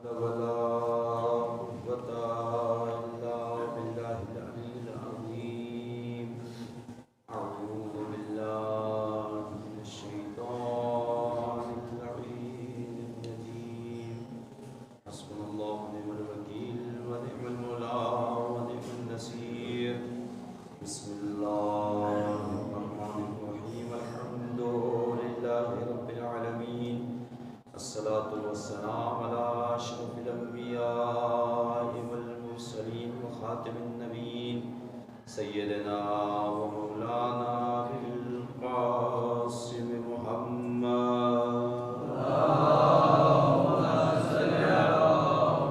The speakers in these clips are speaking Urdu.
ولا قوة إلا بالله العلي العظيم. أعوذ بالله من الشيطان اللعين الرجيم. حسبنا الله ونعم الوكيل ونعم المولى ونعم النصير. بسم الله الرحمن الرحيم. الحمد لله رب العالمين. الصلاة والسلام على أشرف الأنبياء والمرسلين وخاتم النبيين سيدنا ومولانا بالقاسم محمد. اللهم صل على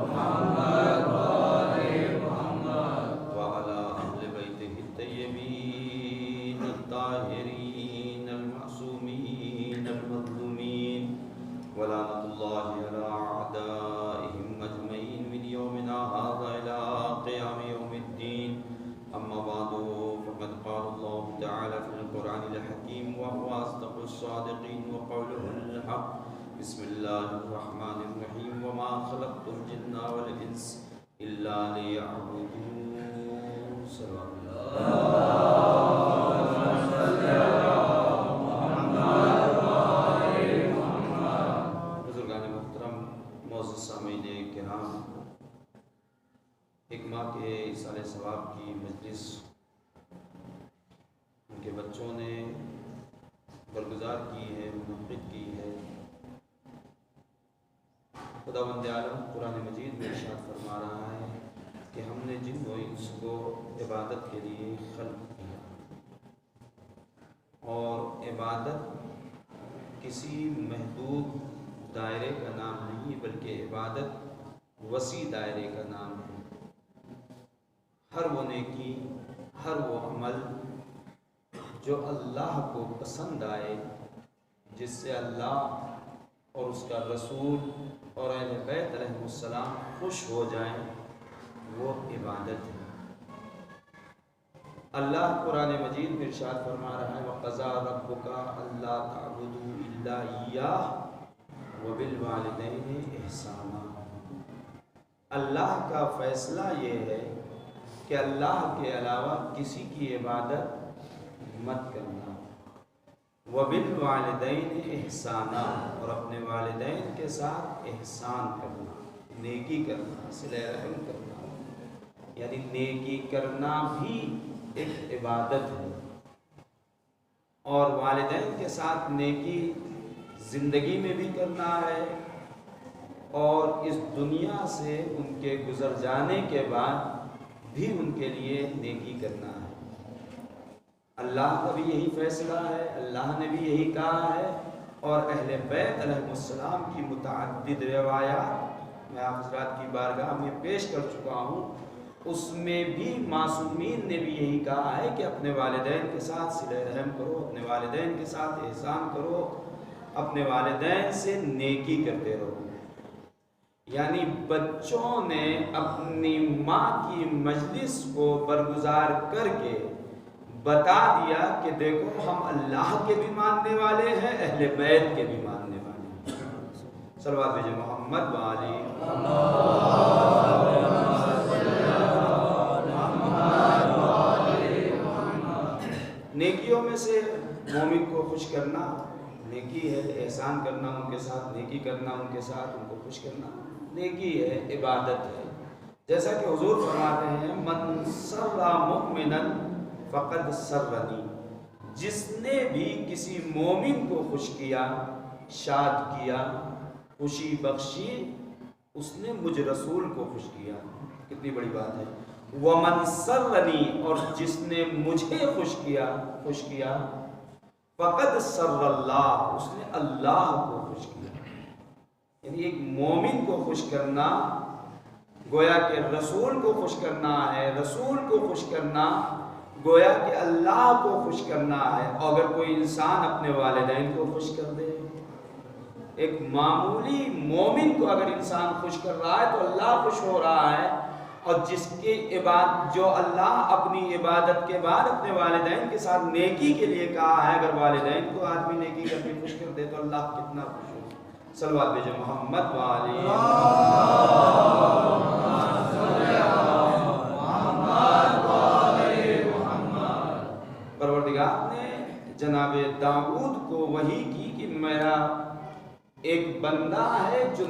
محمد وآل محمد وعلى أهل بيته الطيبين الطاهرين المعصومين المظلومين ولعنة الله على أعدائهم أجمعين من يومنا هذا إلى قيام يوم الدين. أما بعد فقد قال الله تعالى في القرآن الحكيم وهو أصدق الصادقين وقوله الحق. بسم الله الرحمن الرحيم. وما خلقت الجن والإنس إلا ليعبدون. صلى الله حکمہ کے ایصال ثواب کی مجلس ان کے بچوں نے برگزار کی ہے، منعقد کی ہے. خداوند عالم قرآن مجید میں ارشاد فرما رہا ہے کہ ہم نے جن و انس کو عبادت کے لیے خلق کیا، اور عبادت کسی محدود دائرے کا نام نہیں بلکہ عبادت وسیع دائرے کا نام ہے. ہر وہ نیکی، ہر وہ عمل جو اللہ کو پسند آئے، جس سے اللہ اور اس کا رسول اور اہل بیت علیہ السلام خوش ہو جائیں، وہ عبادت ہے. اللہ قرآن مجید میں ارشاد فرما رہا ہے وَقَضَىٰ رَبُّكَ أَلَّا تَعْبُدُوا إِلَّا إِيَّاهُ وَبِالْوَالِدَيْنِ إِحْسَانًا. اللہ کا فیصلہ یہ ہے کہ اللہ کے علاوہ کسی کی عبادت مت کرنا. وَبِالْوَالِدَيْنِ إِحْسَانًا، اور اپنے والدین کے ساتھ احسان کرنا، نیکی کرنا، صلہ رحم کرنا. یعنی نیکی کرنا بھی ایک عبادت ہے، اور والدین کے ساتھ نیکی زندگی میں بھی کرنا ہے اور اس دنیا سے ان کے گزر جانے کے بعد بھی ان کے لیے نیکی کرنا ہے. اللہ کا بھی یہی فیصلہ ہے، اللہ نے بھی یہی کہا ہے، اور اہل بیت علیہ السلام کی متعدد روایات میں آپ حضرات کی بارگاہ میں پیش کر چکا ہوں. اس میں بھی معصومین نے بھی یہی کہا ہے کہ اپنے والدین کے ساتھ صلہ رحم کرو، اپنے والدین کے ساتھ احسان کرو، اپنے والدین سے نیکی کرتے رہو. یعنی بچوں نے اپنی ماں کی مجلس کو برگزار کر کے بتا دیا کہ دیکھو ہم اللہ کے بھی ماننے والے ہیں، اہل بیت کے بھی ماننے والے ہیں. صلوات بھیجیں محمد وعلی نیکیوں میں سے مومن کو خوش کرنا نیکی ہے، احسان کرنا ان کے ساتھ، نیکی کرنا ان کے ساتھ، ان کو خوش کرنا نیکی ہے، عبادت ہے. جیسا کہ حضور فرماتے ہیں من سر مؤمنا فقد سرنی، جس نے بھی کسی مومن کو خوش کیا، شاد کیا، خوشی بخشی، اس نے مجھ رسول کو خوش کیا. کتنی بڑی بات ہے. ومن سرنی، اور جس نے مجھے خوش کیا فقد سر اللہ، اس نے اللہ کو خوش کیا. یعنی ایک مومن کو خوش کرنا گویا کہ رسول کو خوش کرنا ہے، رسول کو خوش کرنا گویا کہ اللہ کو خوش کرنا ہے. اور اگر کوئی انسان اپنے والدین کو خوش کر دے، ایک معمولی مومن کو اگر انسان خوش کر رہا ہے تو اللہ خوش ہو رہا ہے. اور جس کی جو اللہ اپنی عبادت کے بعد اپنے والدین کے ساتھ نیکی کے لیے کہا ہے، اگر والدین کو آدمی نیکی کر کے خوش کر دے تو اللہ کتنا خوش ہو. صلوات بھیجیں محمد وعلی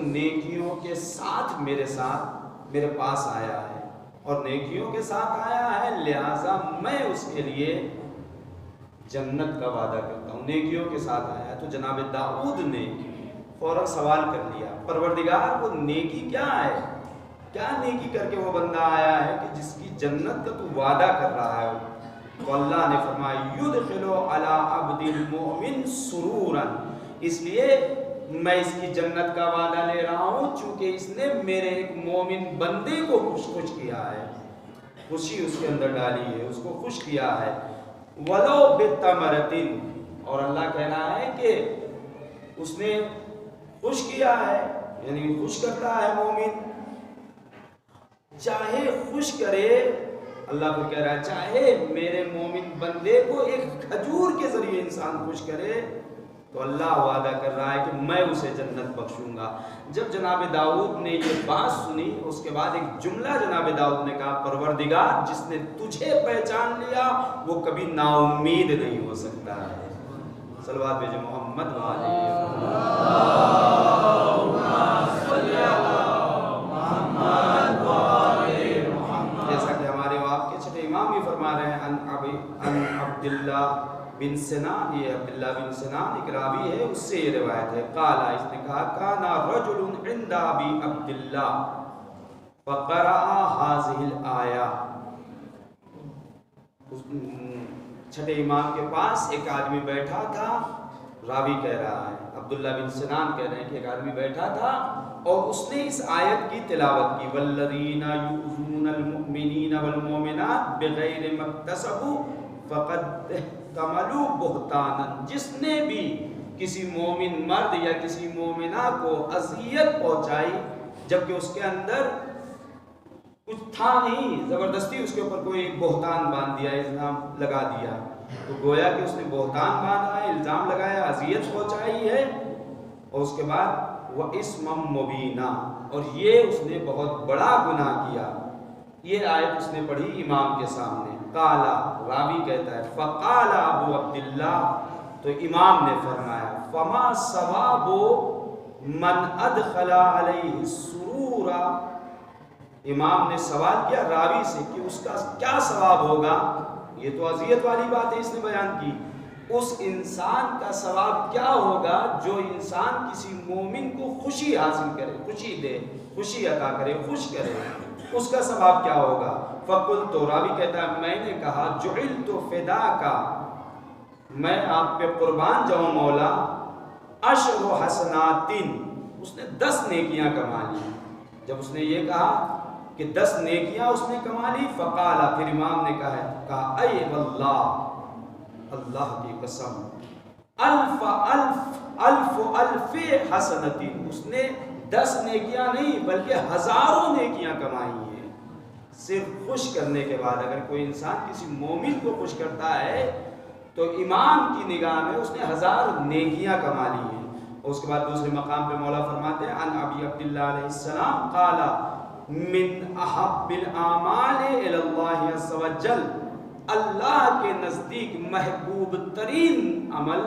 نیکیوں کے ساتھ میرے پاس آیا ہے اور نیکیوں کے ساتھ آیا ہے، لہذا میں اس کے لیے جنت کا وعدہ کرتا ہوں۔ نیکیوں کے ساتھ آیا ہے۔ تو جناب داؤد نے فوراً سوال کر لیا، پروردگار وہ نیکی کیا ہے؟ کیا نیکی کر کے وہ بندہ آیا ہے کہ جس کی جنت کا تو وعدہ کر رہا ہے؟ تو اللہ نے فرمایا یدخل علی عبد المؤمن سرورا، اس لیے میں اس کی جنت کا وعدہ لے رہا ہوں چونکہ اس نے میرے ایک مومن بندے کو خوش کیا ہے، خوشی اس کے اندر ڈالی ہے، اس کو خوش کیا ہے۔ ولو بتمرۃ، اور اللہ کہہ رہا ہے کہ اس نے خوش کیا ہے، یعنی خوش کرتا ہے مومن، چاہے خوش کرے، اللہ پھر کہہ رہا ہے چاہے میرے مومن بندے کو ایک کھجور کے ذریعے انسان خوش کرے تو اللہ وعدہ کر رہا ہے کہ میں اسے جنت بخشوں گا۔ جب جناب داؤد نے یہ بات سنی، اس کے بعد ایک جملہ جناب داؤد نے کہا، پروردگار جس نے تجھے پہچان لیا وہ کبھی نا امید نہیں ہو سکتا ہے۔ صلوات بھیجو محمد جیسا کہ ہمارے آپ کے چھٹے امام بھی فرما رہے ہیں، ان عبداللہ بن سنان، یہ عبداللہ بن سنان ایک راوی ہے، اس سے یہ روایت ہے، قالا، اس نے کہا، کانا رجل عند ابی عبداللہ فقرأ هذه الآیہ، چھٹے امام کے پاس ایک آدمی بیٹھا تھا، راوی کہہ رہا ہے، عبداللہ بن سنان کہہ رہے ہیں کہ ایک آدمی بیٹھا تھا اور اس نے اس آیت کی تلاوت کی، والذین یؤذون المؤمنین والمؤمنات بغیر ما اکتسبوا فقد احتملوا بہتانا، جس نے بھی کسی مومن مرد یا کسی مومنہ کو اذیت پہنچائی جبکہ اس کے اندر کچھ تھا نہیں، زبردستی اس کے اوپر کوئی بہتان باندھ دیا، الزام لگا دیا، تو گویا کہ اس نے بہتان باندھا ہے، الزام لگایا، اذیت پہنچائی ہے، اور اس کے بعد وَإِسْمًا مُبِينًا، اور یہ اس نے بہت بڑا گناہ کیا۔ یہ آیت اس نے پڑھی امام کے سامنے، قالا، راوی کہتا ہے، فقال ابو عبداللہ، تو امام نے فرمایا، فما ثواب من ادخل علیہ السرور، امام نے سوال کیا راوی سے کہ اس کا کیا ثواب ہوگا، یہ تو اذیت والی بات ہے اس نے بیان کی، اس انسان کا ثواب کیا ہوگا جو انسان کسی مومن کو خوشی حاصل کرے، خوشی دے، خوشی عطا کرے، خوش کرے، اس کا ثواب کیا ہوگا؟ فقلت، تو راوی کہتا ہے میں نے کہا، جعلت فداکا، میں آپ پہ قربان جاؤں مولا، عشر حسنات، اس نے 10 نیکیاں کما لی۔ جب اس نے یہ کہا کہ 10 نیکیاں اس نے کما لی، فقالا، پھر امام نے کہا اے واللہ، اللہ کی قسم، الف الف الف الف حسنت، اس نے 10 نیکیاں نہیں بلکہ ہزاروں نیکیاں کمائی ہیں۔ صرف خوش کرنے کے بعد اگر کوئی انسان کسی مومن کو خوش کرتا ہے تو امام کی نگاہ میں اس نے 1000 نیکیاں کما لی ہیں۔ اور اس کے بعد دوسرے مقام پہ مولا فرماتے ہیں، ان ابی عبداللہ علیہ السلام قال من احب الاعمال الی اللہ عز وجل، اللہ کے نزدیک محبوب ترین عمل،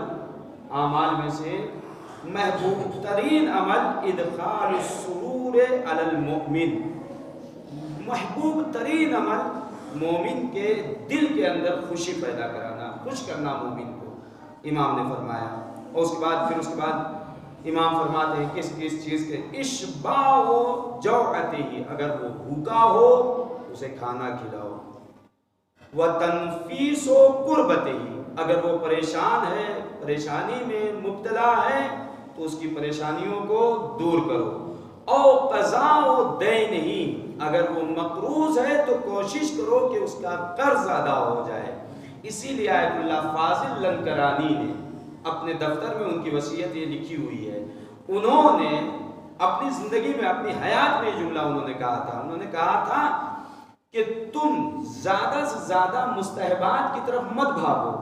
اعمال میں سے محبوب ترین عمل ادخال السرور علی المؤمن، محبوب ترین عمل مومن کے دل کے اندر خوشی پیدا کرانا، خوش کرنا مومن کو، امام نے فرمایا۔ اور اس کے بعد امام فرماتے ہیں کس چیز کے، اشباع جوعتہ، اگر وہ بھوکا ہو اسے کھانا کھلاؤ، وتنفیس کربتہ، اگر وہ پریشان ہے، پریشانی میں مبتلا ہے تو اس کی پریشانیوں کو دور کرو، او قضاء دینہ، اگر وہ مقروض ہے تو کوشش کرو کہ اس کا قرض ادا ہو جائے۔ اسی لیے آیت اللہ فاضل لنکرانی نے اپنے دفتر میں ان کی وصیت یہ لکھی ہوئی ہے، انہوں نے اپنی زندگی میں، اپنی حیات میں یہ جملہ انہوں نے کہا تھا کہ تم زیادہ سے زیادہ مستحبات کی طرف مت بھاگو،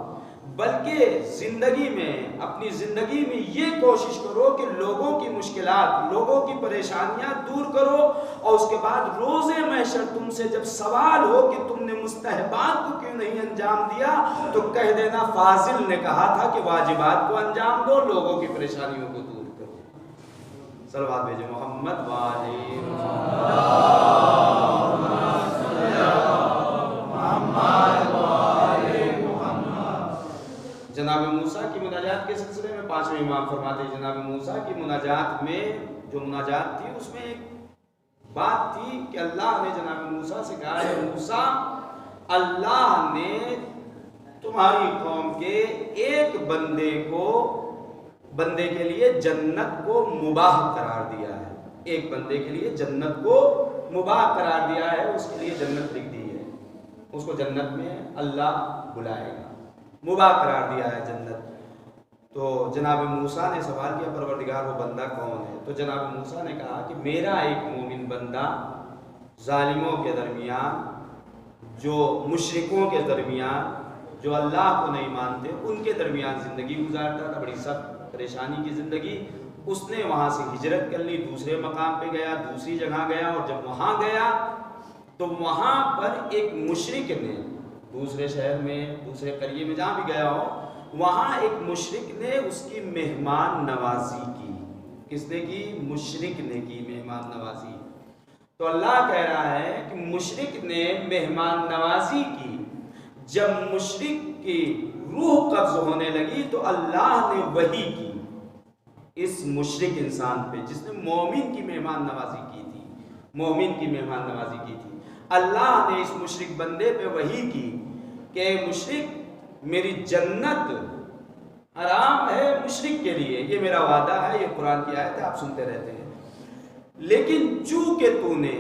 بلکہ زندگی میں، اپنی زندگی میں یہ کوشش کرو کہ لوگوں کی مشکلات، لوگوں کی پریشانیاں دور کرو، اور اس کے بعد روز محشر تم سے جب سوال ہو کہ تم نے مستحبات کو کیوں نہیں انجام دیا تو کہہ دینا فاضل نے کہا تھا کہ واجبات کو انجام دو، لوگوں کی پریشانیوں کو دور کرو۔ صلوات بھیجے محمد والی جناب موسیٰ کی مناجات کے سلسلے میں پانچویں امام فرماتے ہیں جناب موسیٰ کی مناجات میں جو مناجات تھی اس میں ایک بات تھی کہ اللہ نے جناب موسیٰ سے کہا ہے موسیٰ اللہ نے تمہاری قوم کے ایک بندے کے لیے جنت کو مباح قرار دیا ہے، ایک بندے کے لیے جنت کو مباح قرار دیا ہے، اس کے لیے جنت لکھ دی ہے، اس کو جنت میں اللہ بلائے گا، مباح قرار دیا ہے جنت۔ تو جناب موسیٰ نے سوال کیا پروردگار وہ بندہ کون ہے؟ تو جناب موسیٰ نے کہا کہ میرا ایک مومن بندہ ظالموں کے درمیان، جو مشرکوں کے درمیان، جو اللہ کو نہیں مانتے ان کے درمیان زندگی گزارتا تھا، بڑی سخت پریشانی کی زندگی، اس نے وہاں سے ہجرت کر لی، دوسرے مقام پہ گیا، دوسری جگہ گیا، اور جب وہاں گیا تو وہاں پر ایک مشرک نے دوسرے شہر میں، دوسرے قریے میں جہاں بھی گیا ہو، وہاں ایک مشرک نے اس کی مہمان نوازی کی۔ کس نے کی؟ مشرک نے کی مہمان نوازی۔ تو اللہ کہہ رہا ہے کہ مشرک نے مہمان نوازی کی، جب مشرک کی روح قبض ہونے لگی تو اللہ نے وحی کی اس مشرک انسان پہ جس نے مومن کی مہمان نوازی کی تھی، مومن کی مہمان نوازی کی تھی، اللہ نے اس مشرک بندے پہ وحی کی کہ مشرک میری جنت حرام ہے مشرک کے لیے، یہ میرا وعدہ ہے، یہ قرآن کی آیت ہے، آپ سنتے رہتے ہیں، لیکن چونکہ تو نے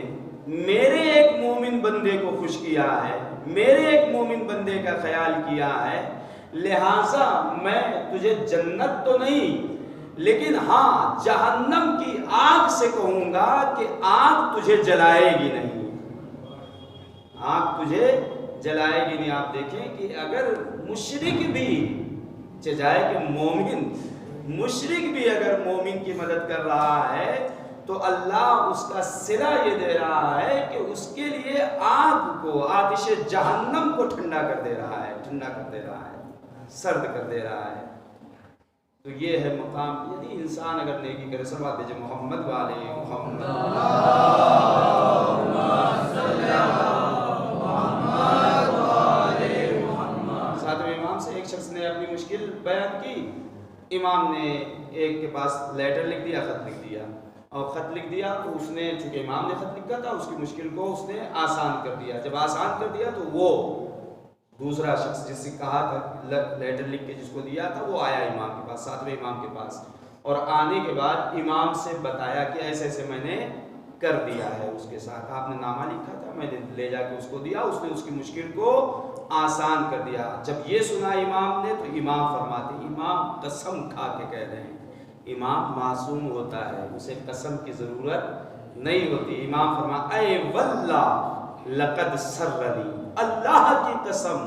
میرے ایک مومن بندے کو خوش کیا ہے، میرے ایک مومن بندے کا خیال کیا ہے، لہٰذا میں تجھے جنت تو نہیں لیکن ہاں جہنم کی آگ سے کہوں گا کہ آگ تجھے جلائے گی نہیں، آگ تجھے جلائے گی نہیں۔ آپ دیکھیں کہ اگر مشرک بھی چاہے کہ مومن، مشرک بھی اگر مومن کی مدد کر رہا ہے تو اللہ اس کا صلہ یہ دے رہا ہے کہ اس کے لیے آگ کو، آتش جہنم کو ٹھنڈا کر دے رہا ہے، ٹھنڈا کر دے رہا ہے، سرد کر دے رہا ہے۔ تو یہ ہے مقام، یعنی انسان اگر نیکی کرے، صلوات دیجئے محمد والے محمد۔ ساتویں امام سے ایک شخص نے اپنی مشکل بیان کی، امام نے ایک کے پاس لیٹر لکھ دیا، خط لکھ دیا، اور خط لکھ دیا تو اس نے، چونکہ امام نے خط لکھا تھا، اس کی مشکل کو اس نے آسان کر دیا۔ جب آسان کر دیا تو وہ دوسرا شخص جس سے کہا تھا لیٹر لکھ کے جس کو دیا تھا، وہ آیا امام کے پاس، ساتویں امام کے پاس، اور آنے کے بعد امام سے بتایا کہ ایسے ایسے میں نے کر دیا ہے، اس کے ساتھ آپ نے نامہ لکھا تھا، میں نے لے جا کے اس کو دیا، اس نے اس کی مشکل کو آسان کر دیا۔ جب یہ سنا امام نے تو امام فرماتے، امام قسم کھا کے کہہ رہے ہیں، امام معصوم ہوتا ہے، اسے قسم کی ضرورت نہیں ہوتی۔ امام فرماتے اے واللہ لقد سرنی، اللہ کی قسم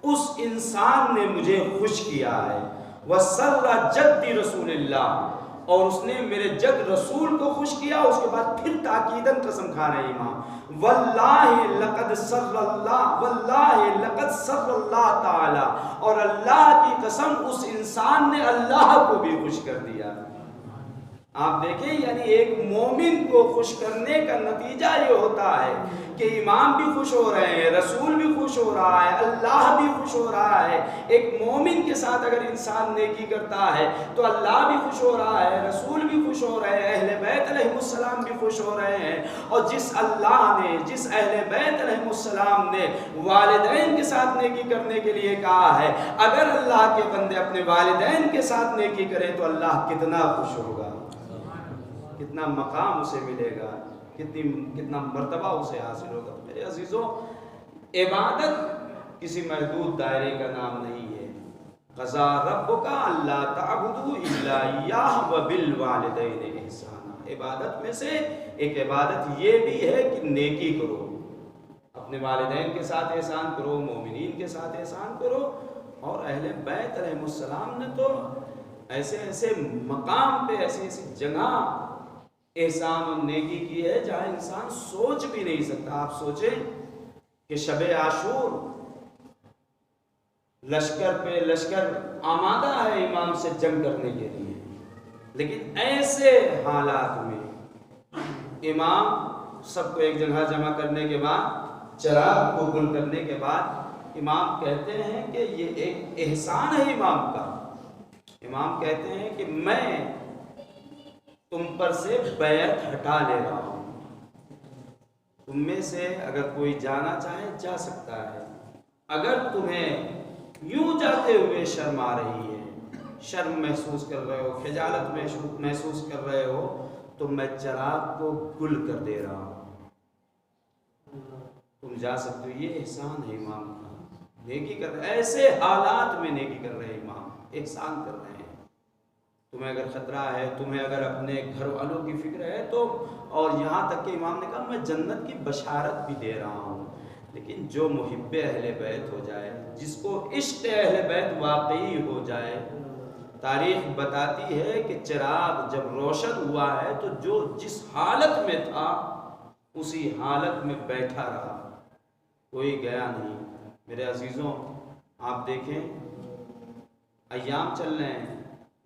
اس انسان نے مجھے خوش کیا ہے، وسر جد رسول اللہ، اور اس نے میرے جد رسول کو خوش کیا۔ اس کے بعد پھر تاکیداً قسم کھا رہے امام، واللہ لقد سر اللہ، واللہ لقد سر اللہ تعالی، اور اللہ کی قسم اس انسان نے اللہ کو بھی خوش کر دیا۔ آپ دیکھیں، یعنی ایک مومن کو خوش کرنے کا نتیجہ یہ ہوتا ہے کہ امام بھی خوش ہو رہے ہیں، رسول بھی خوش ہو رہا ہے، اللہ بھی خوش ہو رہا ہے۔ ایک مومن کے ساتھ اگر انسان نیکی کرتا ہے تو اللہ بھی خوش ہو رہا ہے، رسول بھی خوش ہو رہے ہیں، اہل بیت علیہ السلام بھی خوش ہو رہے ہیں۔ اور جس اللہ نے، جس اہل بیت علیہ السلام نے والدین کے ساتھ نیکی کرنے کے لیے کہا ہے، اگر اللہ کے بندے اپنے والدین کے ساتھ نیکی کرے تو اللہ کتنا خوش ہوگا، کتنا مقام اسے ملے گا، کتنا مرتبہ اسے حاصل ہوگا۔ میرے عزیزوں، عبادت کسی محدود دائرے کا نام نہیں ہے۔ قضا ربک الا تعبدوا الا ایہ وبالوالدین احسانا، عبادت میں سے ایک عبادت یہ بھی ہے کہ نیکی کرو، اپنے والدین کے ساتھ احسان کرو، مومنین کے ساتھ احسان کرو۔ اور اہل بیت علیہ السلام نے تو ایسے ایسے مقام پہ، ایسی ایسی جگہ احسان اور نیکی کی ہے جہاں انسان سوچ بھی نہیں سکتا۔ آپ سوچیں کہ شب عاشور لشکر پہ لشکر آمادہ ہے امام سے جنگ کرنے کے لیے، لیکن ایسے حالات میں امام سب کو ایک جگہ جمع کرنے کے بعد، چراغ کو گل کرنے کے بعد امام کہتے ہیں کہ یہ ایک احسان ہے امام کا. امام کہتے ہیں کہ میں تم پر سے بیعت ہٹا لے رہا ہوں. تم میں سے اگر کوئی جانا چاہے جا سکتا ہے. اگر تمہیں یوں جاتے ہوئے شرم آ رہی ہے، شرم محسوس کر رہے ہو، خجالت محسوس کر رہے ہو، تو میں چراغ کو گل کر دے رہا ہوں، تم جا سکتے ہو. یہ احسان ہے امام کا. نیکی کر رہے، ایسے حالات میں نیکی کر رہے امام، احسان کر رہے ہیں. تمہیں اگر خطرہ ہے، تمہیں اگر اپنے گھر والوں کی فکر ہے تو، اور یہاں تک کہ امام نے کہا میں جنت کی بشارت بھی دے رہا ہوں. لیکن جو محب اہل بیت ہو جائے، جس کو عشق اہل بیت واقعی ہو جائے، تاریخ بتاتی ہے کہ چراغ جب روشن ہوا ہے تو جو جس حالت میں تھا اسی حالت میں بیٹھا رہا، کوئی گیا نہیں. میرے عزیزوں، آپ دیکھیں ایام چل رہے ہیں.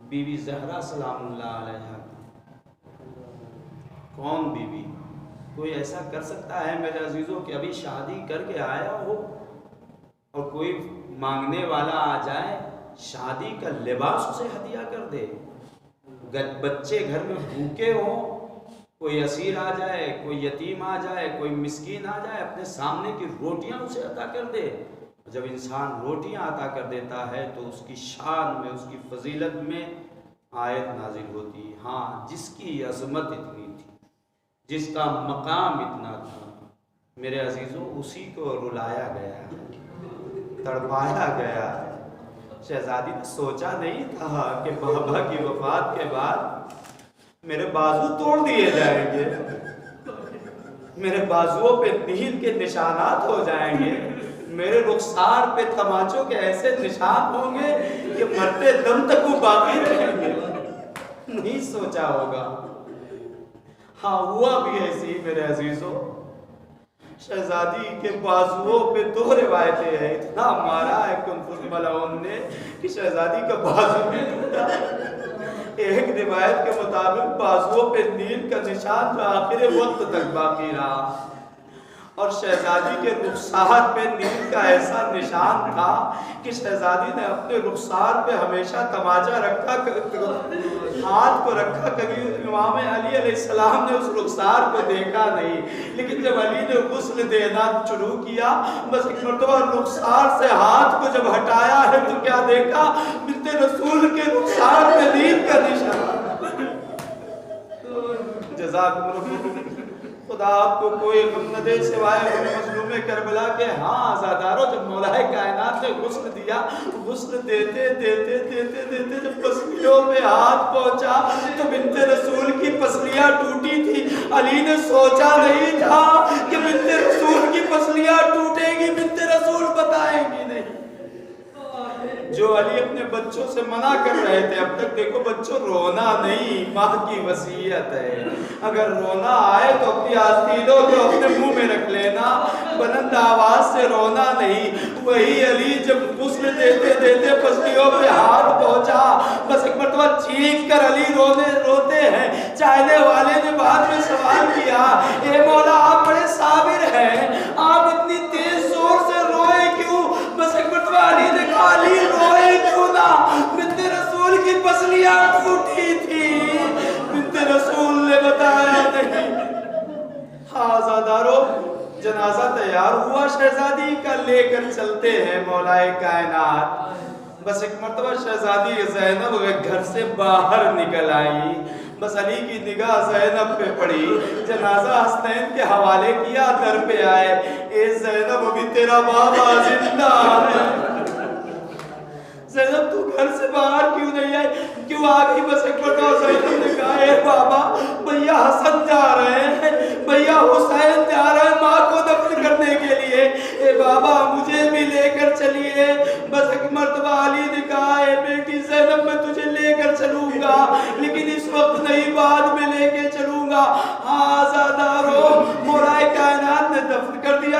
بی بی زہرا سلام اللہ علیہا، کون بی بی؟ کوئی ایسا کر سکتا ہے میرے عزیزوں کہ ابھی شادی کر کے آیا ہو اور کوئی مانگنے والا آ جائے، شادی کا لباس اسے ہدیہ کر دے؟ بچے گھر میں بھوکے ہوں، کوئی اسیر آ جائے، کوئی یتیم آ جائے، کوئی مسکین آ جائے، اپنے سامنے کی روٹیاں اسے عطا کر دے. جب انسان روٹیاں عطا کر دیتا ہے تو اس کی شان میں، اس کی فضیلت میں آیت نازل ہوتی ہے. ہاں، جس کی عظمت اتنی تھی، جس کا مقام اتنا تھا، میرے عزیزوں اسی کو رلایا گیا، تڑپایا گیا. شہزادی نے سوچا نہیں تھا کہ بابا کی وفات کے بعد میرے بازو توڑ دیے جائیں گے، میرے بازوؤں پہ نیل کے نشانات ہو جائیں گے، میرے رخسار پہ تماچوں کے ایسے نشان ہوں گے کہ مرتے دم تک وہ باقی رہیں گے. نہیں سوچا ہوگا. ہاں، ہوا بھی ایسی میرے عزیزوں. شہزادی کے بازوؤں پہ دو روایتیں ہیں. اتنا مارا ہے کنفوز ملعون نے کہ شہزادی کا بازو بھی ٹوٹا. ایک روایت کے مطابق بازوؤں پہ نیل کا نشان جو آخر وقت تک باقی رہا، اور شہزادی کے رخسار پہ نیل کا ایسا نشان تھا کہ شہزادی نے اپنے رخسار پہ ہمیشہ تماچا رکھا، ہاتھ کو رکھا. کبھی امام علی علیہ السلام نے اس رخسار کو دیکھا نہیں، لیکن جب علی نے غسل دینا شروع کیا، بس ایک مرتبہ رخسار سے ہاتھ کو جب ہٹایا ہے تو کیا دیکھا؟ بنت رسول کے رخسار پہ نیل کا نشان. جزاکم اللہ. خدا آپ کو کوئی غم نہ دے سوائے غم مظلوم کربلا کے. ہاں آزادارو، جب مولا کائنات نے غسل دیا، غسل دیتے دیتے دیتے دیتے جب پسلیوں پہ ہاتھ پہنچا تو بنت رسول کی پسلیاں ٹوٹی تھی. علی نے سوچا نہیں تھا کہ بنت رسول کی پسلیاں ٹوٹیں گی، بنت رسول بتائیں گی نہیں. جو علی اپنے بچوں سے منع کر رہے تھے، اب تک دیکھو بچوں رونا نہیں، ماں کی وصیت ہے. اگر رونا آئے تو اپنی آستینوں کو اپنے منہ میں رکھ لینا، بلند آواز سے رونا نہیں. وہی علی جب غسل دیتے دیتے پسلیوں پہ ہاتھ پہنچا، بس ایک مرتبہ چیخ کر علی روتے ہیں. چاہنے والے نے بعد میں سوال کیا، اے مولا آپ بڑے صابر ہیں، آپ اتنی تیز زور سے روئے کیوں؟ بس ایک مرتبہ علی نے کہا، علی روئے کیوں نہ؟ بنت رسول کی پسلیاں ٹوٹی تھی. بنت رسول نے بتایا نہیں. ہاں زادارو، جنازہ تیار ہوا شہزادی کا، لے کر چلتے ہیں مولا کائنات. بس ایک مرتبہ شہزادی زینب گھر سے باہر نکل آئی. بس علی کی نگاہ زینب پہ پڑی، جنازہ حسنین کے حوالے کیا، در پہ آئے. اے زینب، ابھی تیرا بابا زندہ ہے. زینب تو گھر سے باہر کیوں نہیں آئی، کیوں آ گئی؟ بس ایک مرتبہ زینب نے کہا، اے بابا، بھیا حسن جا رہے ہیں، بھیا حسین جا رہے ہیں ماں کو دفن کرنے کے لیے، اے بابا مجھے بھی لے کر چلیے. بس ایک مرتبہ علی نے کہا، اے بیٹی زینب، میں تجھے لے کر چلوں گا، لیکن اس وقت نہیں، بعد میں لے کے چلوں گا. آزادارو، مولا کائنات نے دفن کر دیا.